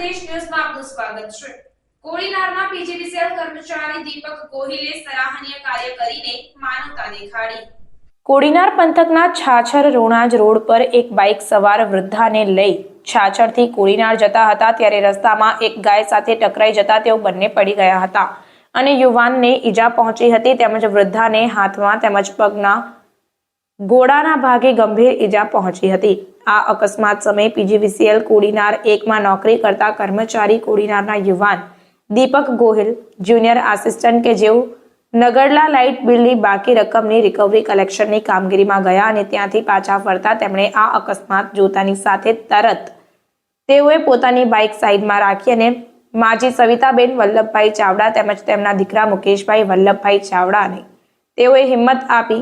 સંદેશ ન્યૂઝમાં આપનું સ્વાગત છે। કોડીનારના પીજીવીસીએલ કર્મચારી દીપક ગોહિલે સરાહનીય કાર્ય કરીને માનવતા દેખાડી। કોડીનાર પંથકના છાછર રોણાજ રોડ પર એક બાઇક સવાર વૃદ્ધાને લઈ છાછરથી કોડીનાર જતા હતા ત્યારે રસ્તામાં એક ગાય સાથે ટકરાઈ જતા તેઓ બંને પડી ગયા હતા અને યુવાનને ઈજા પહોંચી હતી તેમજ વૃદ્ધાને હાથમાં તેમજ પગના ગોળાના ભાગે ગંભીર ઈજા પહોંચી હતી। આ અકસ્માત સમયે પીજીવીસીએલ કોડીનાર 1 માં નોકરી કરતા કર્મચારી કોડીનારના યુવાન દીપક ગોહિલ જુનિયર આસિસ્ટન્ટ કે જેઓ નગરલા લાઇટ બિલની બાકી રકમની રિકવરી કલેક્શનની કામગીરીમાં ગયા અને ત્યાંથી પાછા ફરતા તેમણે આ અકસ્માત જોતાની સાથે તરત તેઓએ પોતાની બાઇક સાઈડમાં રાખી અને માજી સવિતાબેન વલ્લભભાઈ ચાવડા તેમજ તેમના દીકરા મુકેશભાઈ વલ્લભભાઈ ચાવડાને તેઓએ હિંમત આપી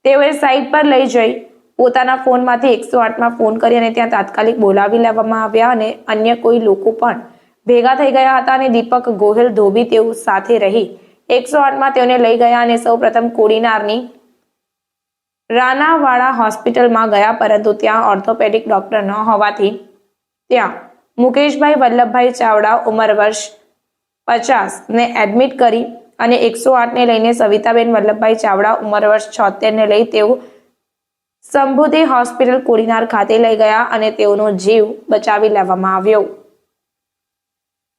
તેઓએ સાઈડ પર લઈ જઈ પોતાના ફોનમાંથી 108માં ફોન કરી અને ત્યાં તાત્કાલિક બોલાવી લેવામાં આવ્યા અને અન્ય કોઈ લોકો પણ ભેગા થઈ ગયા હતા અને દીપક ગોહિલ ધોબી તેઓ સાથે રહી 108માં તેઓને લઈ ગયા અને સૌપ્રથમ કોડીનારની રાનાવાડા હોસ્પિટલમાં ગયા પરંતુ ત્યાં ઓર્થોપેડિક ડોક્ટર ન હોવાથી ત્યાં મુકેશભાઈ વલ્લભભાઈ ચાવડા ઉંમર વર્ષ 50 ને એડમિટ કરી અને 108ને લઈને સવિતાબેન વલ્લભભાઈ ચાવડા ઉંમર વર્ષ 76 ને લઈ તેઓ સંભુતિ હોસ્પિટલ કોડીનાર ખાતે લઈ ગયા અને તેઓનો જીવ બચાવી લેવામાં આવ્યો।